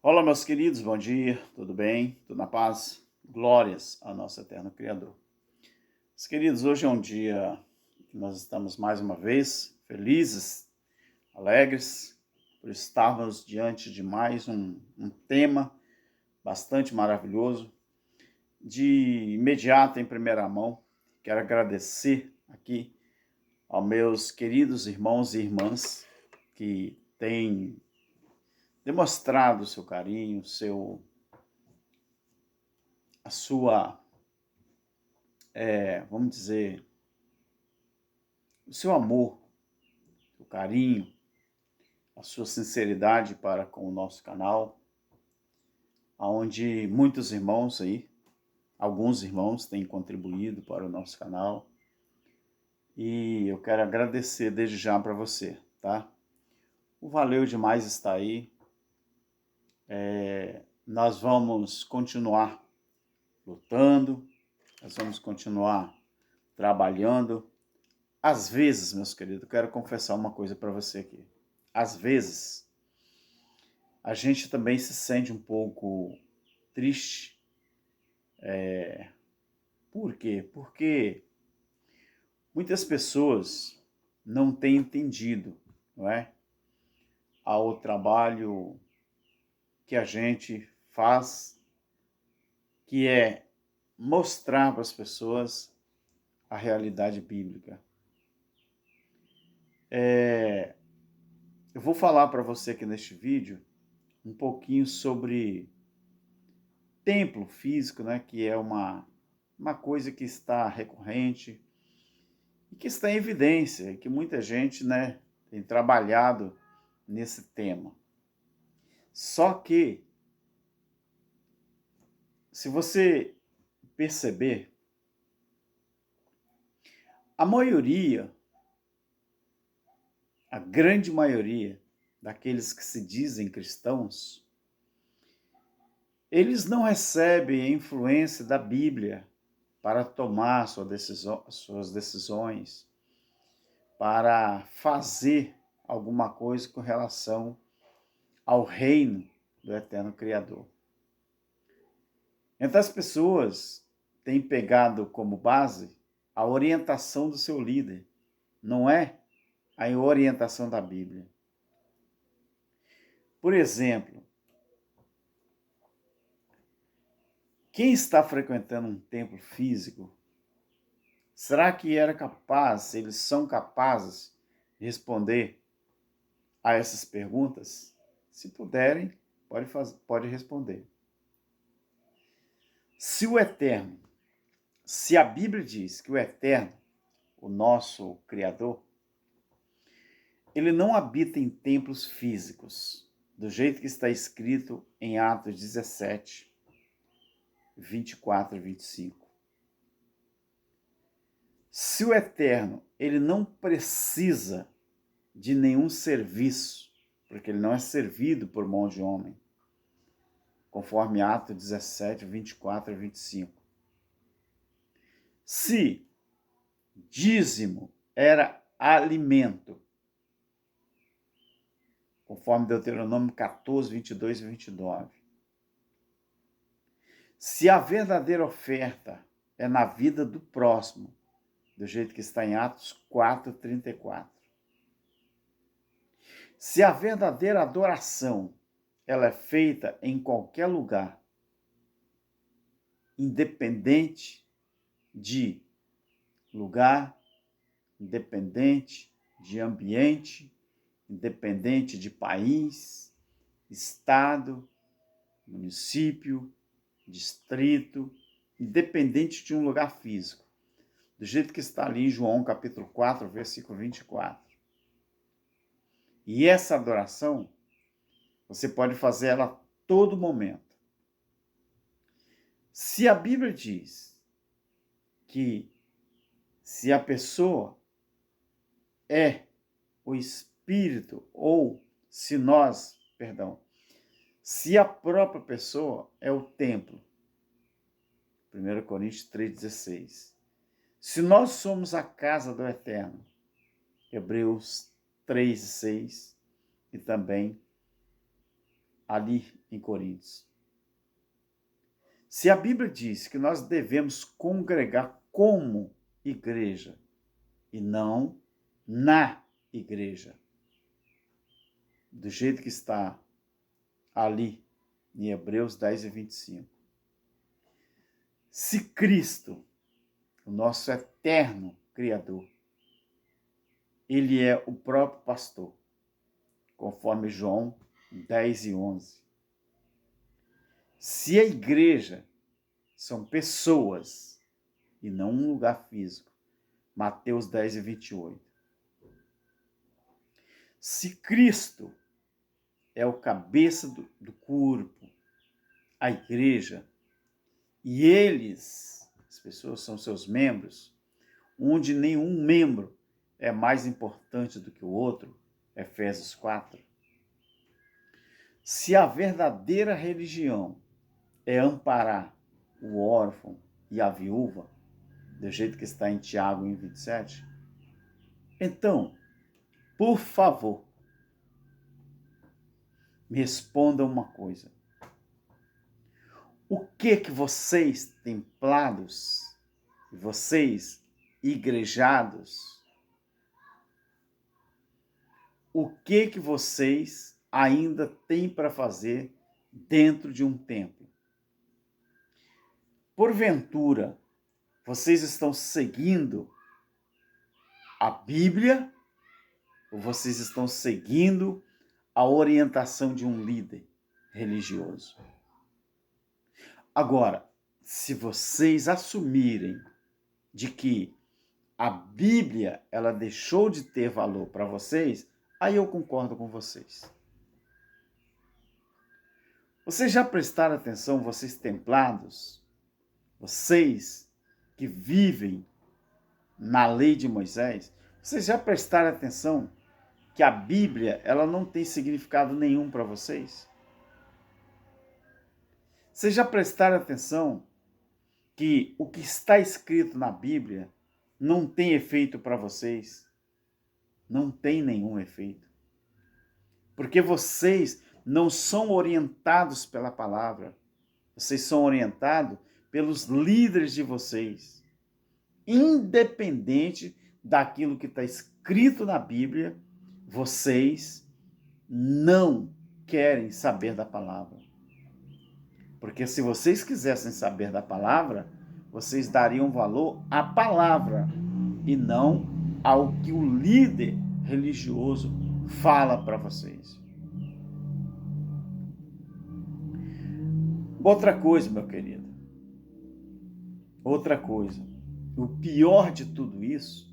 Olá, meus queridos, bom dia, tudo bem? Tudo na paz? Glórias ao nosso eterno Criador. Meus queridos, hoje é um dia que nós estamos mais uma vez felizes, alegres, por estarmos diante de mais um tema bastante maravilhoso. De imediato, em primeira mão, quero agradecer aqui aos meus queridos irmãos e irmãs que têm demonstrado o seu carinho, a sua, vamos dizer, o seu amor, o carinho, a sua sinceridade para com o nosso canal, onde muitos irmãos aí, alguns irmãos têm contribuído para o nosso canal, e eu quero agradecer desde já para você, tá? O valeu demais está aí. Nós vamos continuar lutando, nós vamos continuar trabalhando. Às vezes, meus queridos, eu quero confessar uma coisa para você aqui. Às vezes, a gente também se sente um pouco triste. Por quê? Porque muitas pessoas não têm entendido, não é? Ao trabalho que a gente faz, que é mostrar para as pessoas a realidade bíblica. Eu vou falar para você aqui neste vídeo um pouquinho sobre templo físico, né? Que é uma coisa que está recorrente e que está em evidência, e que muita gente, né, tem trabalhado nesse tema. Só que, se você perceber, a maioria, a grande maioria daqueles que se dizem cristãos, eles não recebem a influência da Bíblia para tomar suas decisões, para fazer alguma coisa com relação ao reino do eterno Criador. Então as pessoas têm pegado como base a orientação do seu líder, não é a orientação da Bíblia. Por exemplo, quem está frequentando um templo físico, será que eles são capazes de responder a essas perguntas? Se puderem, pode responder. Se a Bíblia diz que o Eterno, o nosso Criador, ele não habita em templos físicos, do jeito que está escrito em Atos 17, 24 e 25. Se o Eterno, ele não precisa de nenhum serviço, porque ele não é servido por mão de homem, conforme Atos 17, 24 e 25. Se dízimo era alimento, conforme Deuteronômio 14, 22 e 29. Se a verdadeira oferta é na vida do próximo, do jeito que está em Atos 4, 34. Se a verdadeira adoração ela é feita em qualquer lugar, independente de lugar, independente de ambiente, independente de país, estado, município, distrito, independente de um lugar físico, do jeito que está ali em João capítulo 4, versículo 24. E essa adoração, você pode fazer ela a todo momento. Se a Bíblia diz que se a pessoa é o Espírito, ou se a própria pessoa é o templo, 1 Coríntios 3,16. Se nós somos a casa do Eterno, Hebreus 3,6, e também ali em Coríntios. Se a Bíblia diz que nós devemos congregar como igreja e não na igreja, do jeito que está ali em Hebreus 10 e 25. Se Cristo, o nosso eterno Criador, ele é o próprio pastor, conforme João 10 e 11. Se a igreja são pessoas e não um lugar físico, Mateus 10 e 28. Se Cristo é o cabeça do corpo, a igreja, e eles, as pessoas são seus membros, onde nenhum membro é mais importante do que o outro, Efésios 4. Se a verdadeira religião é amparar o órfão e a viúva, do jeito que está em Tiago 1:27, então, por favor, me respondam uma coisa. O que vocês templados, vocês igrejados, o que vocês ainda têm para fazer dentro de um templo? Porventura, vocês estão seguindo a Bíblia ou vocês estão seguindo a orientação de um líder religioso? Agora, se vocês assumirem de que a Bíblia ela deixou de ter valor para vocês, aí eu concordo com vocês. Vocês já prestaram atenção, vocês templados, vocês que vivem na lei de Moisés, vocês já prestaram atenção que a Bíblia ela não tem significado nenhum para vocês? Vocês já prestaram atenção que o que está escrito na Bíblia não tem efeito para vocês? Não tem nenhum efeito. Porque vocês não são orientados pela palavra. Vocês são orientados pelos líderes de vocês. Independente daquilo que está escrito na Bíblia, vocês não querem saber da palavra. Porque se vocês quisessem saber da palavra, vocês dariam valor à palavra e não ao que o líder religioso fala para vocês. Outra coisa, meu querido. Outra coisa. O pior de tudo isso,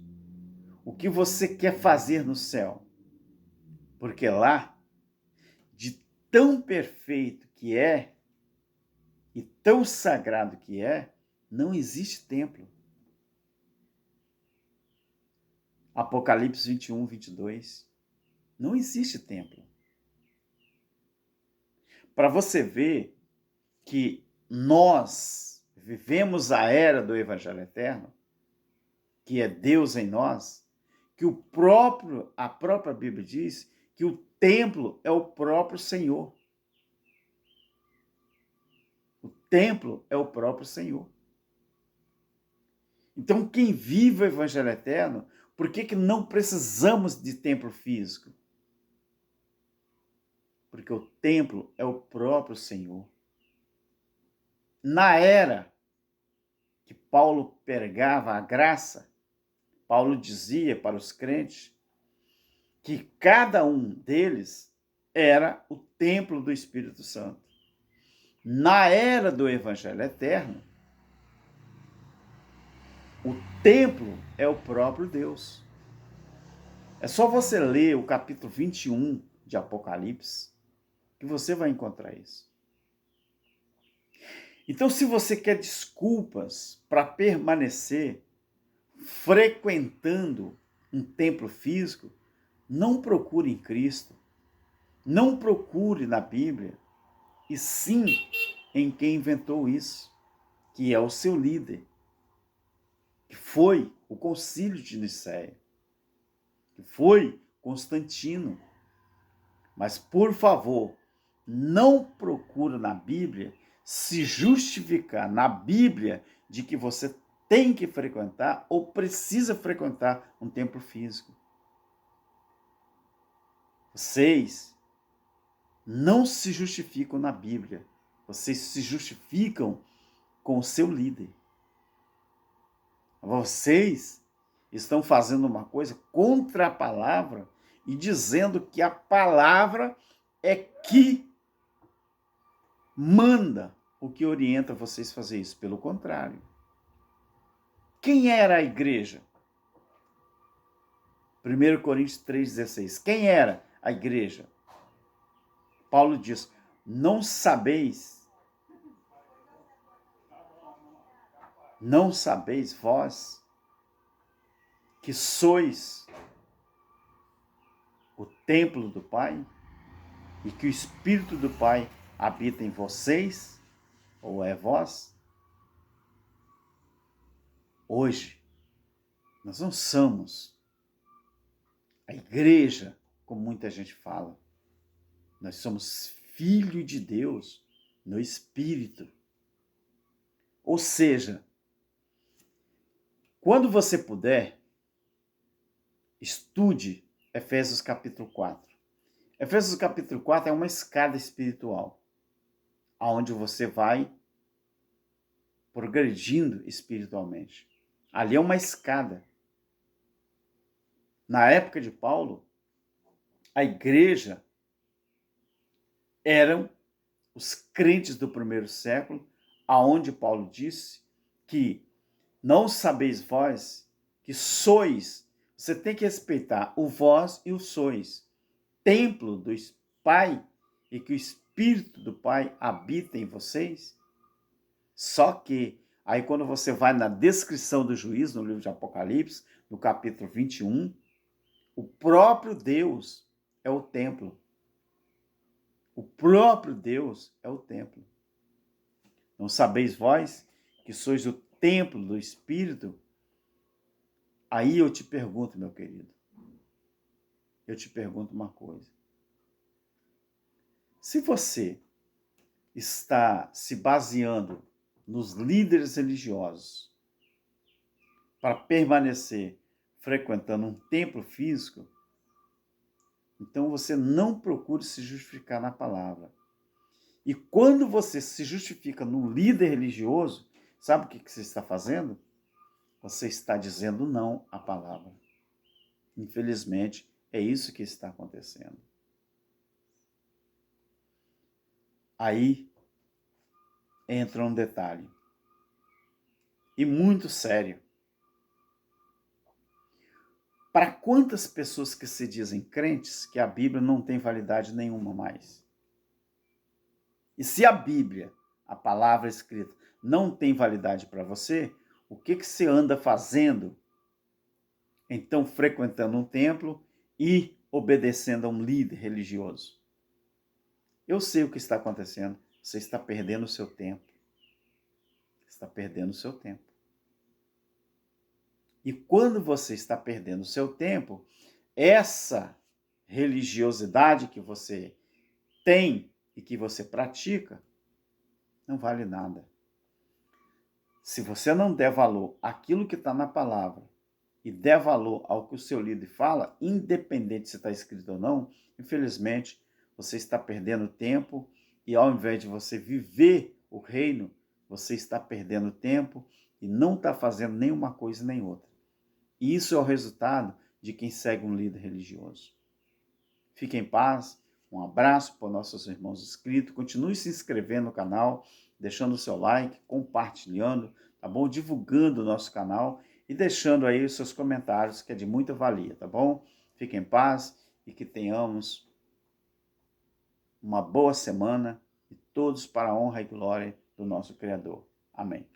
o que você quer fazer no céu? Porque lá, de tão perfeito que é, e tão sagrado que é, não existe templo. Apocalipse 21, 22. Não existe templo. Para você ver que nós vivemos a era do Evangelho Eterno, que é Deus em nós, que a própria Bíblia diz que o templo é o próprio Senhor. O templo é o próprio Senhor. Então, quem vive o Evangelho Eterno, por que não precisamos de templo físico? Porque o templo é o próprio Senhor. Na era que Paulo pregava a graça, Paulo dizia para os crentes que cada um deles era o templo do Espírito Santo. Na era do Evangelho Eterno, o templo é o próprio Deus. É só você ler o capítulo 21 de Apocalipse que você vai encontrar isso. Então, se você quer desculpas para permanecer frequentando um templo físico, não procure em Cristo, não procure na Bíblia, e sim em quem inventou isso, que é o seu líder, que foi o Concílio de Nicéia, que foi Constantino. Mas, por favor, não procura na Bíblia se justificar na Bíblia de que você tem que frequentar ou precisa frequentar um templo físico. Vocês não se justificam na Bíblia. Vocês se justificam com o seu líder. Vocês estão fazendo uma coisa contra a palavra e dizendo que a palavra é que manda, o que orienta vocês a fazer isso. Pelo contrário. Quem era a igreja? 1 Coríntios 3,16. Quem era a igreja? Paulo diz, não sabeis vós que sois o templo do Pai e que o Espírito do Pai habita em vocês, ou é vós? Hoje, nós não somos a igreja, como muita gente fala. Nós somos filho de Deus no Espírito. Ou seja, quando você puder, estude Efésios capítulo 4. Efésios capítulo 4 é uma escada espiritual, onde você vai progredindo espiritualmente. Ali é uma escada. Na época de Paulo, a igreja eram os crentes do primeiro século, aonde Paulo disse que não sabeis vós que sois, você tem que respeitar o vós e o sois, templo do Pai e que o Espírito do Pai habita em vocês? Só que, aí quando você vai na descrição do juízo, no livro de Apocalipse, no capítulo 21, o próprio Deus é o templo. O próprio Deus é o templo. Não sabeis vós que sois o templo do Espírito? Aí eu te pergunto, meu querido, eu te pergunto uma coisa. Se você está se baseando nos líderes religiosos para permanecer frequentando um templo físico, então você não procure se justificar na palavra. E quando você se justifica no líder religioso, sabe o que você está fazendo? Você está dizendo não à palavra. Infelizmente, é isso que está acontecendo. Aí entra um detalhe, e muito sério. Para quantas pessoas que se dizem crentes que a Bíblia não tem validade nenhuma mais? E se a Bíblia, a palavra escrita, não tem validade para você, o que você anda fazendo? Então, frequentando um templo e obedecendo a um líder religioso. Eu sei o que está acontecendo. Você está perdendo o seu tempo. Está perdendo o seu tempo. E quando você está perdendo o seu tempo, essa religiosidade que você tem e que você pratica, não vale nada. Se você não der valor àquilo que está na palavra e der valor ao que o seu líder fala, independente se está escrito ou não, infelizmente, você está perdendo tempo e ao invés de você viver o reino, você está perdendo tempo e não está fazendo nenhuma coisa nem outra. E isso é o resultado de quem segue um líder religioso. Fique em paz, um abraço para nossos irmãos inscritos, continue se inscrevendo no canal, deixando o seu like, compartilhando, tá bom? Divulgando o nosso canal e deixando aí os seus comentários, que é de muita valia, tá bom? Fique em paz e que tenhamos uma boa semana e todos para a honra e glória do nosso Criador. Amém.